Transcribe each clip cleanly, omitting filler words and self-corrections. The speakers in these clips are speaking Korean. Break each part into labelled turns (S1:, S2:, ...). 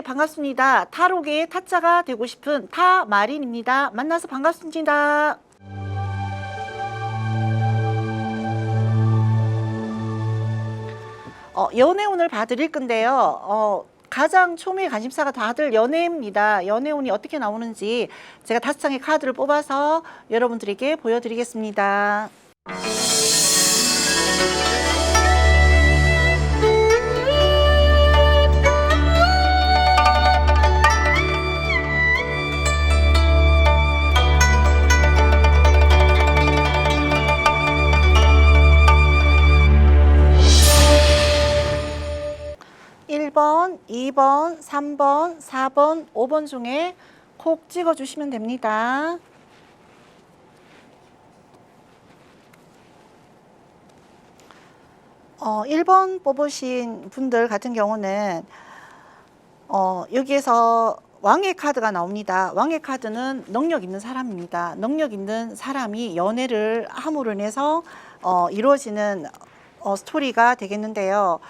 S1: 반갑습니다. 타로계의 타짜가 되고 싶은 타마린입니다. 만나서 반갑습니다. 연애 운을 봐드릴 건데요. 가장 초미의 관심사가 다들 연애입니다. 연애운이 어떻게 나오는지 제가 5장의 카드를 뽑아서 여러분들에게 보여드리겠습니다. 1번, 2번, 3번, 4번, 5번 중에 콕 찍어주시면 됩니다. 어, 1번 뽑으신 분들 같은 경우는 여기에서 왕의 카드가 나옵니다. 왕의 카드는 능력 있는 사람입니다. 능력 있는 사람이 연애를 함으로 인해서 이루어지는 스토리가 되겠는데요.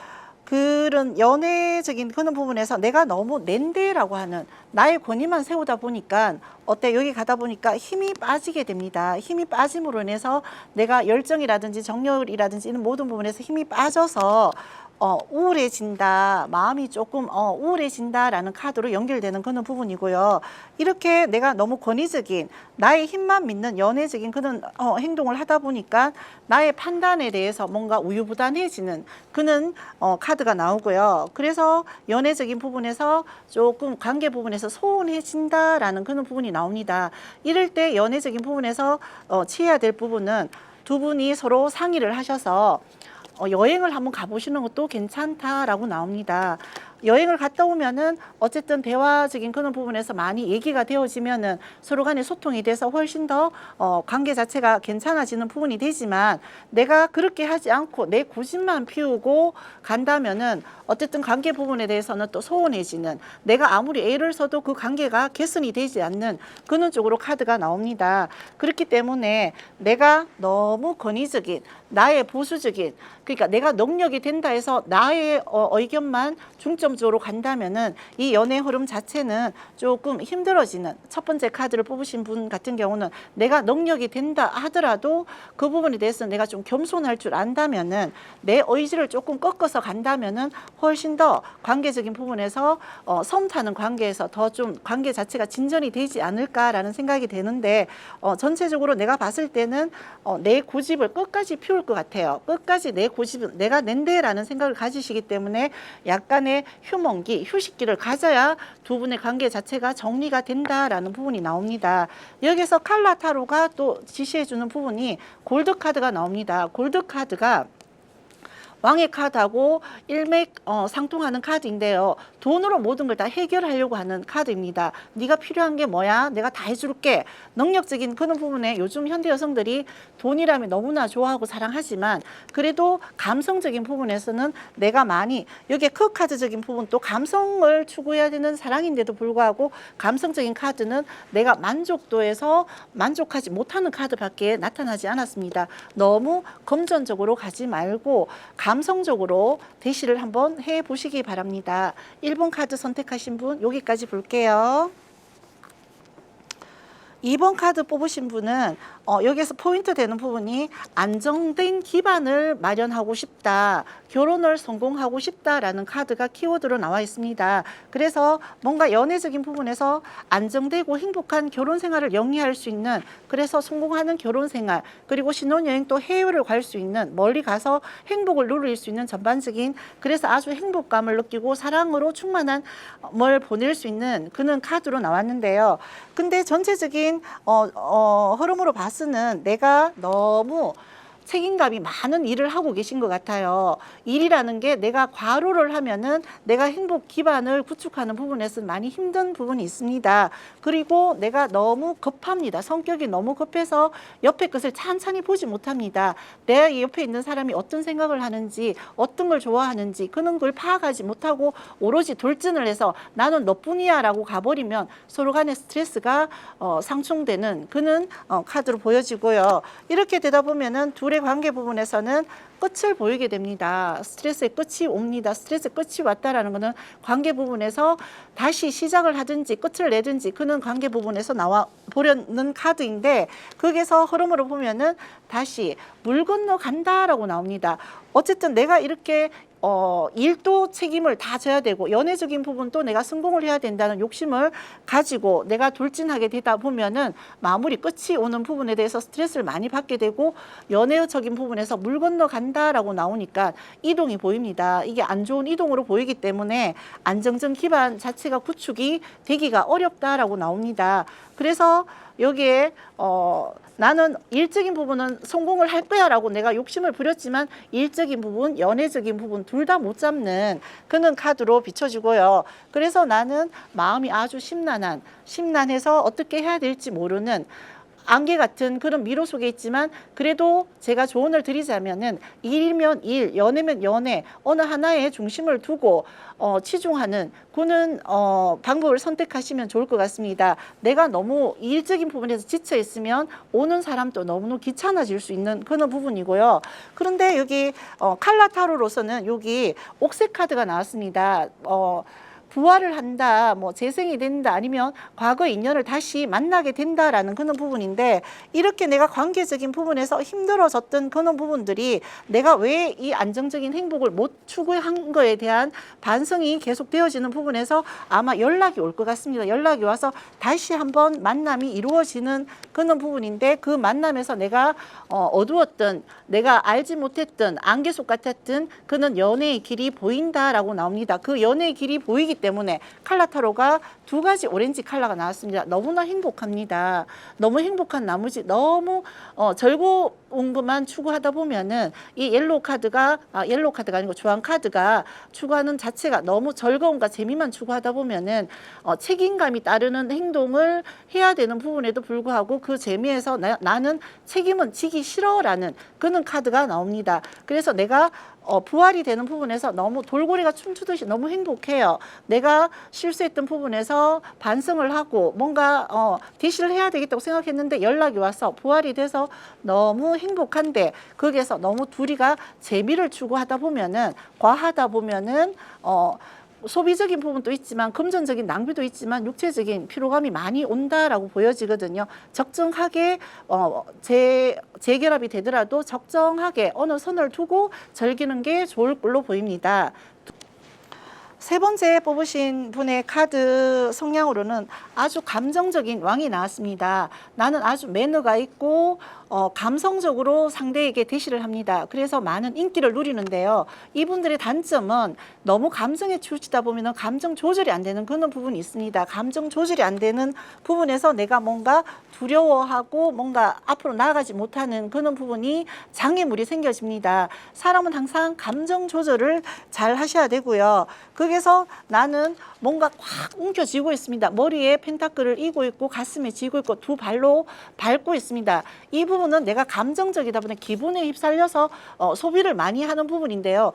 S1: 그런 연애적인 그런 부분에서 내가 너무 낸데라고 하는 나의 권위만 세우다 보니까 여기 가다 보니까 힘이 빠지게 됩니다. 힘이 빠짐으로 인해서 내가 열정이라든지 정열이라든지 이런 모든 부분에서 힘이 빠져서 우울해진다, 마음이 조금 우울해진다라는 카드로 연결되는 그런 부분이고요. 이렇게 내가 너무 권위적인 나의 힘만 믿는 연애적인 그런 행동을 하다 보니까 나의 판단에 대해서 뭔가 우유부단해지는 그런 카드가 나오고요. 그래서 연애적인 부분에서 조금 관계 부분에서 소원해진다라는 그런 부분이 나옵니다. 이럴 때 연애적인 부분에서 취해야 될 부분은 두 분이 서로 상의를 하셔서 여행을 한번 가보시는 것도 괜찮다라고 나옵니다. 여행을 갔다 오면은 어쨌든 대화적인 그런 부분에서 많이 얘기가 되어지면은 서로 간에 소통이 돼서 훨씬 더 관계 자체가 괜찮아지는 부분이 되지만 내가 그렇게 하지 않고 내 고집만 피우고 간다면은 어쨌든 관계 부분에 대해서는 또 소원해지는, 내가 아무리 애를 써도 그 관계가 개선이 되지 않는 그런 쪽으로 카드가 나옵니다. 그렇기 때문에 내가 너무 권위적인, 나의 보수적인, 그러니까 내가 능력이 된다 해서 나의 의견만 중점적으로 간다면은 이 연애 흐름 자체는 조금 힘들어지는, 첫 번째 카드를 뽑으신 분 같은 경우는 내가 능력이 된다 하더라도 그 부분에 대해서 내가 좀 겸손할 줄 안다면은, 내 의지를 조금 꺾어서 간다면은 훨씬 더 관계적인 부분에서 썸 타는 관계에서 더 좀 관계 자체가 진전이 되지 않을까라는 생각이 되는데, 전체적으로 내가 봤을 때는 내 고집을 끝까지 피울 것 같아요. 끝까지 내 고집은 내가 낸데라는 생각을 가지시기 때문에 약간의 휴먼기, 휴식기를 가져야 두 분의 관계 자체가 정리가 된다라는 부분이 나옵니다. 여기서 칼라 타로가 또 지시해주는 부분이 골드 카드가 나옵니다. 골드 카드가 왕의 카드하고 일맥 상통하는 카드인데요. 돈으로 모든 걸 다 해결하려고 하는 카드입니다. 네가 필요한 게 뭐야? 내가 다 해줄게. 능력적인 그런 부분에 요즘 현대 여성들이 돈이라면 너무나 좋아하고 사랑하지만 그래도 감성적인 부분에서는 내가 많이, 여기에 크 카드적인 부분 또 감성을 추구해야 되는 사랑인데도 불구하고 감성적인 카드는 내가 만족도에서 만족하지 못하는 카드밖에 나타나지 않았습니다. 너무 금전적으로 가지 말고 감성적으로 대시를 한번 해보시기 바랍니다. 1번 카드 선택하신 분 여기까지 볼게요. 2번 카드 뽑으신 분은 여기에서 포인트 되는 부분이 안정된 기반을 마련하고 싶다, 결혼을 성공하고 싶다라는 카드가 키워드로 나와 있습니다. 그래서 뭔가 연애적인 부분에서 안정되고 행복한 결혼 생활을 영위할 수 있는, 그래서 성공하는 결혼 생활, 그리고 신혼여행 또 해외를 갈 수 있는, 멀리 가서 행복을 누릴 수 있는 전반적인, 그래서 아주 행복감을 느끼고 사랑으로 충만한 뭘 보낼 수 있는 그런 카드로 나왔는데요. 근데 전체적인 흐름으로 봤으는 내가 너무 책임감이 많은 일을 하고 계신 것 같아요. 일이라는 게 내가 과로를 하면은 내가 행복 기반을 구축하는 부분에서는 많이 힘든 부분이 있습니다. 그리고 내가 너무 급합니다. 성격이 너무 급해서 옆에 것을 찬찬히 보지 못합니다. 내 옆에 있는 사람이 어떤 생각을 하는지, 어떤 걸 좋아하는지 그런 걸 파악하지 못하고 오로지 돌진을 해서 나는 너뿐이야 라고 가버리면 서로 간의 스트레스가 상충되는 그런 카드로 보여지고요. 이렇게 되다 보면은 둘의 둘의 관계 부분에서는 끝을 보이게 됩니다. 스트레스의 끝이 옵니다. 스트레스의 끝이 왔다라는 것은 관계 부분에서 다시 시작을 하든지 끝을 내든지 그는 관계 부분에서 나와 보려는 카드인데, 거기에서 흐름으로 보면은 다시 물 건너 간다라고 나옵니다. 어쨌든 내가 이렇게 일도 책임을 다 져야 되고 연애적인 부분도 내가 성공을 해야 된다는 욕심을 가지고 내가 돌진하게 되다 보면은 마무리 끝이 오는 부분에 대해서 스트레스를 많이 받게 되고, 연애적인 부분에서 물 건너 간다라고 나오니까 이동이 보입니다. 이게 안 좋은 이동으로 보이기 때문에 안정적 기반 자체가 구축이 되기가 어렵다라고 나옵니다. 그래서 여기에 나는 일적인 부분은 성공을 할 거야 라고 내가 욕심을 부렸지만 일적인 부분, 연애적인 부분 둘 다 못 잡는 그런 카드로 비춰지고요. 그래서 나는 마음이 아주 심란해서 어떻게 해야 될지 모르는 안개 같은 그런 미로 속에 있지만, 그래도 제가 조언을 드리자면은 일이면 일, 연애면 연애, 어느 하나에 중심을 두고 치중하는 그는 방법을 선택하시면 좋을 것 같습니다. 내가 너무 일적인 부분에서 지쳐 있으면 오는 사람도 너무 귀찮아질 수 있는 그런 부분이고요. 그런데 여기 칼라 타로로서는 여기 옥색 카드가 나왔습니다. 부활을 한다, 뭐 재생이 된다, 아니면 과거 인연을 다시 만나게 된다라는 그런 부분인데, 이렇게 내가 관계적인 부분에서 힘들어졌던 그런 부분들이 내가 왜 이 안정적인 행복을 못 추구한 거에 대한 반성이 계속 되어지는 부분에서 아마 연락이 올 것 같습니다. 연락이 와서 다시 한번 만남이 이루어지는 그런 부분인데, 그 만남에서 내가 어두웠던, 내가 알지 못했던 안개 속 같았던 그런 연애의 길이 보인다라고 나옵니다. 그 연애의 길이 보이기 때문에 칼라 타로가 두 가지 오렌지 칼라가 나왔습니다. 너무나 행복합니다. 너무 행복한 나머지 너무 즐거운 것만 추구하다 보면은 이 옐로우 카드가 아니고 주황 카드가 추구하는 자체가 너무 즐거움과 재미만 추구하다 보면은 책임감이 따르는 행동을 해야 되는 부분에도 불구하고 그 재미에서 나는 책임은 지기 싫어라는 그런 카드가 나옵니다. 그래서 내가 부활이 되는 부분에서 너무 돌고래가 춤추듯이 너무 행복해요. 내가 실수했던 부분에서 반성을 하고 뭔가 대시를 해야 되겠다고 생각했는데 연락이 와서 부활이 돼서 너무 행복한데, 거기에서 너무 둘이가 재미를 추구하다 보면은, 과하다 보면은 소비적인 부분도 있지만 금전적인 낭비도 있지만 육체적인 피로감이 많이 온다라고 보여지거든요. 적정하게 재결합이 되더라도 적정하게 어느 선을 두고 즐기는 게 좋을 걸로 보입니다. 세 번째 뽑으신 분의 카드 성향으로는 아주 감정적인 왕이 나왔습니다. 나는 아주 매너가 있고 감성적으로 상대에게 대시를 합니다. 그래서 많은 인기를 누리는데요. 이분들의 단점은 너무 감정에 치우치다 보면 감정 조절이 안 되는 그런 부분이 있습니다. 감정 조절이 안 되는 부분에서 내가 뭔가 두려워하고 뭔가 앞으로 나아가지 못하는 그런 부분이 장애물이 생겨집니다. 사람은 항상 감정 조절을 잘 하셔야 되고요. 거기서 나는 뭔가 꽉 움켜쥐고 있습니다. 머리에 펜타클을 이고 있고 가슴에 쥐고 있고 두 발로 밟고 있습니다. 이 부분은 내가 감정적이다 보니 기분에 휩쓸려서 소비를 많이 하는 부분인데요.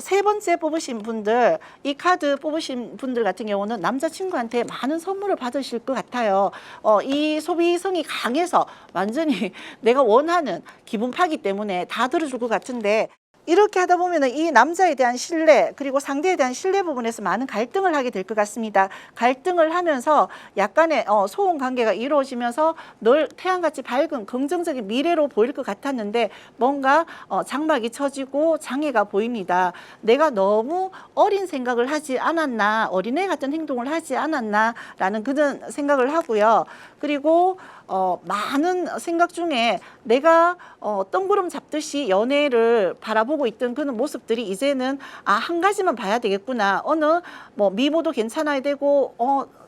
S1: 세 번째 뽑으신 분들, 이 카드 뽑으신 분들 같은 경우는 남자친구한테 많은 선물을 받으실 것 같아요. 이 소비성이 강해서 완전히 내가 원하는 기분 파기 때문에 다 들어줄 것 같은데, 이렇게 하다 보면 이 남자에 대한 신뢰, 그리고 상대에 대한 신뢰 부분에서 많은 갈등을 하게 될 것 같습니다. 갈등을 하면서 약간의 소원 관계가 이루어지면서 늘 태양같이 밝은 긍정적인 미래로 보일 것 같았는데 뭔가 장막이 쳐지고 장애가 보입니다. 내가 너무 어린 생각을 하지 않았나, 어린애 같은 행동을 하지 않았나 라는 그런 생각을 하고요. 그리고 많은 생각 중에 내가 뜬구름 잡듯이 연애를 바라보고 있던 그런 모습들이 이제는 한 가지만 봐야 되겠구나. 어느 미모도 괜찮아야 되고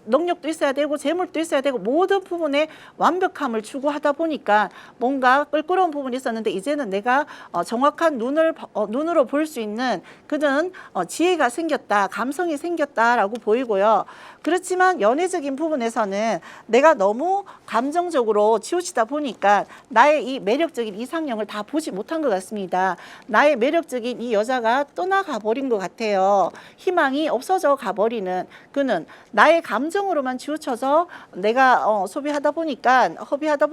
S1: 능력도 있어야 되고 재물도 있어야 되고 모든 부분에 완벽함을 추구하다 보니까 뭔가 껄끄러운 부분이 있었는데 이제는 내가 정확한 눈으로 볼 수 있는 그런 지혜가 생겼다, 감성이 생겼다라고 보이고요. 그렇지만 연애적인 부분에서는 내가 너무 감정적으로 치우치다 보니까 나의 이 매력적인 이상형을 다 보지 못한 것 같습니다. 나의 매력적인 이 여자가 떠나가 버린 것 같아요. 희망이 없어져 가버리는, 그는 나의 감정 감정으로만 치우쳐서 내가 소비하다 보니까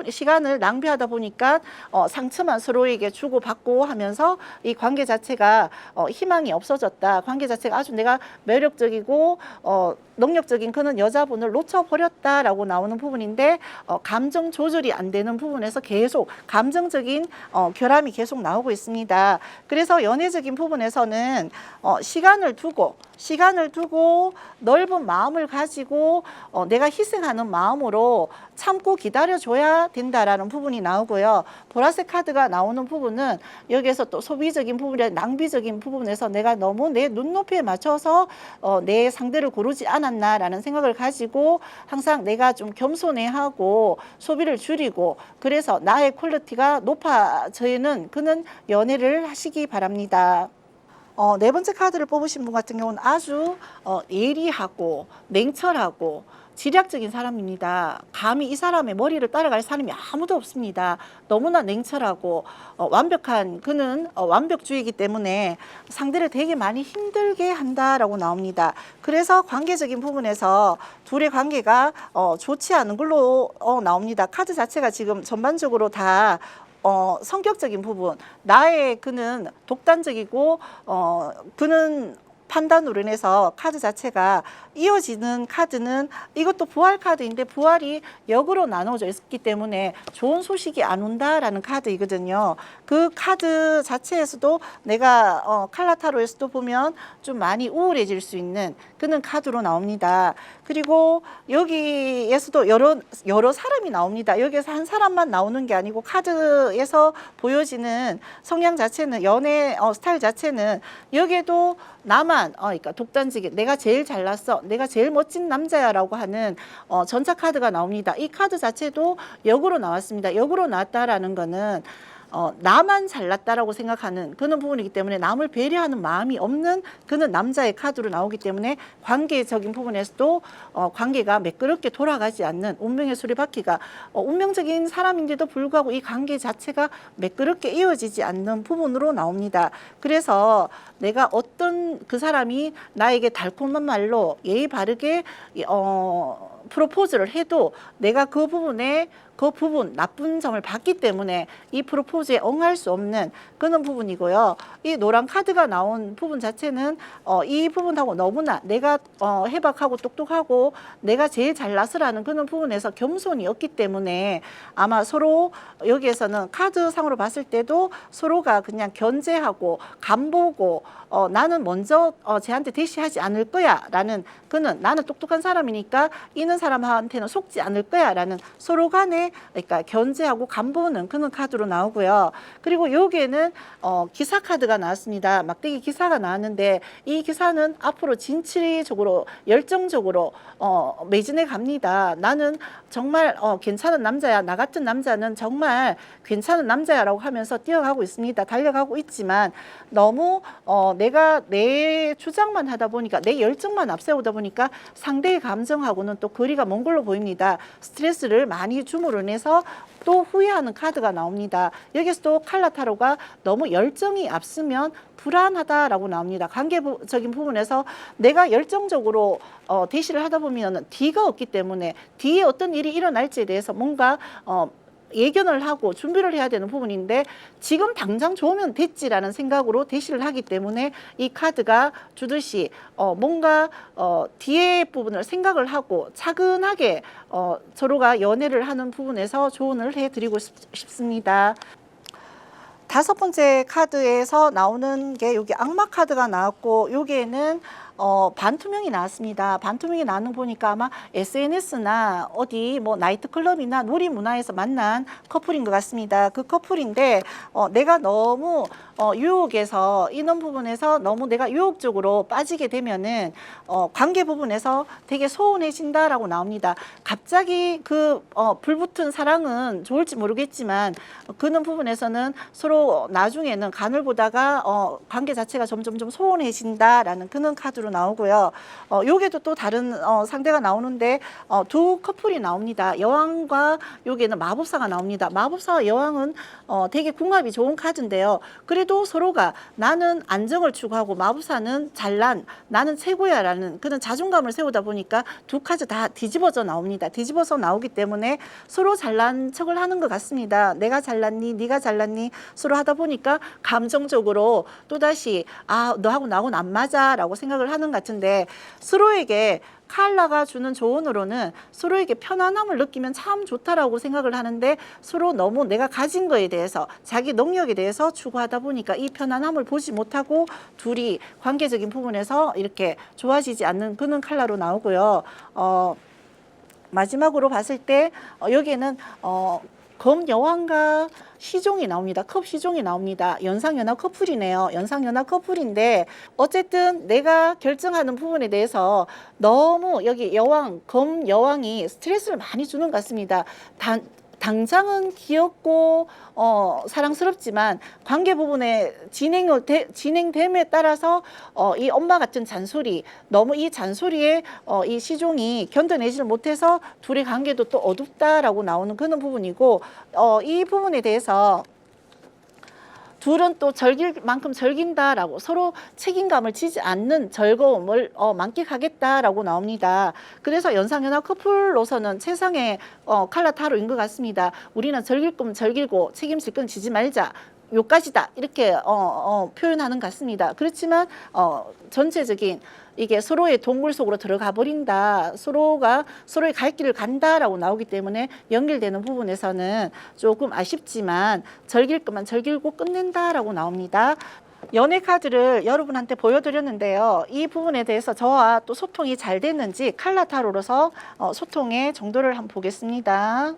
S1: 시간을 낭비하다 보니까 상처만 서로에게 주고받고 하면서 이 관계 자체가 희망이 없어졌다. 관계 자체가 아주 내가 매력적이고 능력적인 그런 여자분을 놓쳐버렸다라고 나오는 부분인데 감정 조절이 안 되는 부분에서 계속 감정적인 결함이 계속 나오고 있습니다. 그래서 연애적인 부분에서는 시간을 두고 넓은 마음을 가지고 내가 희생하는 마음으로 참고 기다려줘야 된다라는 부분이 나오고요. 보라색 카드가 나오는 부분은 여기에서 또 소비적인 부분이나 낭비적인 부분에서 내가 너무 내 눈높이에 맞춰서 내 상대를 고르지 않았나라는 생각을 가지고 항상 내가 좀 겸손해하고 소비를 줄이고 그래서 나의 퀄리티가 높아지는 그런 연애를 하시기 바랍니다. 네 번째 카드를 뽑으신 분 같은 경우는 아주 예리하고 냉철하고 지략적인 사람입니다. 감히 이 사람의 머리를 따라갈 사람이 아무도 없습니다. 너무나 냉철하고 완벽한 그는 완벽주의이기 때문에 상대를 되게 많이 힘들게 한다라고 나옵니다. 그래서 관계적인 부분에서 둘의 관계가 좋지 않은 걸로 나옵니다. 카드 자체가 지금 전반적으로 다 성격적인 부분, 그는 독단적이고 그는 판단으로 인해서 카드 자체가 이어지는 카드는 이것도 부활 카드인데 부활이 역으로 나눠져 있기 때문에 좋은 소식이 안 온다라는 카드이거든요. 그 카드 자체에서도 내가 칼라타로에서도 보면 좀 많이 우울해질 수 있는 그런 카드로 나옵니다. 그리고 여기에서도 여러 사람이 나옵니다. 여기에서 한 사람만 나오는 게 아니고 카드에서 보여지는 성향 자체는 연애 스타일 자체는 여기에도 나만 그러니까 독단적인 내가 제일 잘났어, 내가 제일 멋진 남자야라고 하는 전차 카드가 나옵니다. 이 카드 자체도 역으로 나왔습니다. 역으로 나왔다라는 거는 나만 잘났다라고 생각하는 그런 부분이기 때문에 남을 배려하는 마음이 없는 그는 남자의 카드로 나오기 때문에 관계적인 부분에서도 관계가 매끄럽게 돌아가지 않는 운명의 수레바퀴가 운명적인 사람인데도 불구하고 이 관계 자체가 매끄럽게 이어지지 않는 부분으로 나옵니다. 그래서 내가 어떤 그 사람이 나에게 달콤한 말로 예의 바르게 프로포즈를 해도 내가 그 부분 나쁜 점을 봤기 때문에 이 프로포즈에 응할 수 없는 그런 부분이고요. 이 노란 카드가 나온 부분 자체는 이 부분하고 너무나 내가 해박하고 똑똑하고 내가 제일 잘나서라는 그런 부분에서 겸손이 없기 때문에 아마 서로 여기에서는 카드상으로 봤을 때도 서로가 그냥 견제하고 간보고 나는 먼저 쟤한테 대시하지 않을 거야 라는 나는 똑똑한 사람이니까 이는 사람한테는 속지 않을 거야 라는 서로 간에 그러니까 견제하고 간보는 그런 카드로 나오고요. 그리고 여기에는 기사 카드가 나왔습니다. 막대기 기사가 나왔는데 이 기사는 앞으로 진취적으로 열정적으로 매진해 갑니다. 나는 정말 괜찮은 남자야. 나 같은 남자는 정말 괜찮은 남자야라고 하면서 뛰어가고 있습니다. 달려가고 있지만 너무 내가 내 주장만 하다 보니까 내 열정만 앞세우다 보니까 상대의 감정하고는 또 거리가 먼 걸로 보입니다. 스트레스를 많이 줌으로 인해서 또 후회하는 카드가 나옵니다. 여기서도 칼라타로가 너무 열정이 앞서면 불안하다라고 나옵니다. 관계적인 부분에서 내가 열정적으로 대시를 하다 보면 뒤가 없기 때문에 뒤에 어떤 일이 일어날지에 대해서 뭔가 예견을 하고 준비를 해야 되는 부분인데 지금 당장 좋으면 됐지라는 생각으로 대시를 하기 때문에 이 카드가 주듯이 뭔가 뒤에 부분을 생각을 하고 차근하게 서로가 연애를 하는 부분에서 조언을 해드리고 싶습니다. 다섯 번째 카드에서 나오는 게 여기 악마 카드가 나왔고 여기에는 반투명이 나왔습니다. 반투명이 나오는 보니까 아마 SNS나 어디 뭐 나이트클럽이나 놀이문화에서 만난 커플인 것 같습니다. 그 커플인데 내가 너무 유혹에서 이런 부분에서 너무 내가 유혹적으로 빠지게 되면은 관계 부분에서 되게 소원해진다라고 나옵니다. 갑자기 그 불붙은 사랑은 좋을지 모르겠지만 그런 부분에서는 서로 나중에는 간을 보다가 관계 자체가 점점 소원해진다라는 그런 카드로 카드로 나오고요. 요게도 또 다른 상대가 나오는데 두 커플이 나옵니다. 여왕과 여기에는 마법사가 나옵니다. 마법사와 여왕은 되게 궁합이 좋은 카드인데요. 그래도 서로가 나는 안정을 추구하고 마법사는 잘난, 나는 최고야라는 그런 자존감을 세우다 보니까 두 카드 다 뒤집어져 나옵니다. 뒤집어서 나오기 때문에 서로 잘난 척을 하는 것 같습니다. 내가 잘났니, 네가 잘났니 서로 하다 보니까 감정적으로 또다시 너하고 나하고는 안 맞아 라고 생각을 하는 것 같은데, 서로에게 칼라가 주는 조언으로는 서로에게 편안함을 느끼면 참 좋다라고 생각을 하는데, 서로 너무 내가 가진 거에 대해서 자기 능력에 대해서 추구하다 보니까 이 편안함을 보지 못하고 둘이 관계적인 부분에서 이렇게 좋아지지 않는 그런 칼라로 나오고요. 마지막으로 봤을 때 여기에는 검 여왕과 시종이 나옵니다. 컵 시종이 나옵니다. 연상연하 커플이네요. 연상연하 커플인데 어쨌든 내가 결정하는 부분에 대해서 너무 여기 여왕, 검 여왕이 스트레스를 많이 주는 것 같습니다. 당장은 귀엽고 사랑스럽지만 관계 부분에 진행됨에 따라서 이 엄마 같은 잔소리, 너무 이 잔소리에 이 시종이 견뎌내지를 못해서 둘의 관계도 또 어둡다라고 나오는 그런 부분이고, 이 부분에 대해서 둘은 또 즐길 만큼 즐긴다라고 서로 책임감을 지지 않는 즐거움을 만끽하겠다라고 나옵니다. 그래서 연상연하 커플로서는 최상의 칼라 타로인 것 같습니다. 우리는 즐길 거면 즐기고 책임질 건 지지 말자. 요까지다 이렇게 표현하는 것 같습니다. 그렇지만 전체적인 이게 서로의 동굴 속으로 들어가 버린다, 서로가 서로의 갈 길을 간다라고 나오기 때문에 연결되는 부분에서는 조금 아쉽지만 즐길 것만 즐기고 끝낸다라고 나옵니다. 연애 카드를 여러분한테 보여드렸는데요. 이 부분에 대해서 저와 또 소통이 잘 됐는지 칼라 타로로서 소통의 정도를 한번 보겠습니다.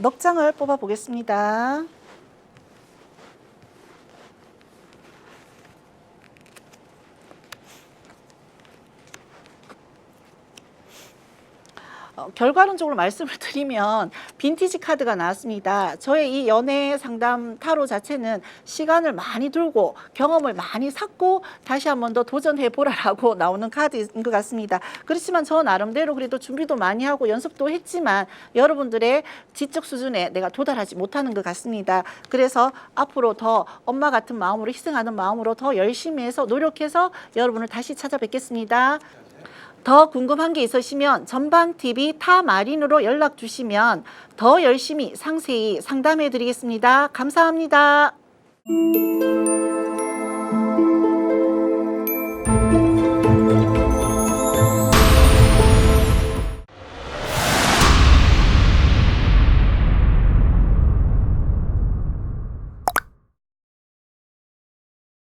S1: 넉 장을 뽑아 보겠습니다. 결과론적으로 말씀을 드리면 빈티지 카드가 나왔습니다. 저의 이 연애 상담 타로 자체는 시간을 많이 들고 경험을 많이 샀고 다시 한 번 더 도전해 보라라고 나오는 카드인 것 같습니다. 그렇지만 저 나름대로 그래도 준비도 많이 하고 연습도 했지만 여러분들의 지적 수준에 내가 도달하지 못하는 것 같습니다. 그래서 앞으로 더 엄마 같은 마음으로, 희생하는 마음으로 더 열심히 해서 노력해서 여러분을 다시 찾아뵙겠습니다. 더 궁금한 게 있으시면 전방TV 타마린으로 연락 주시면 더 열심히 상세히 상담해 드리겠습니다. 감사합니다.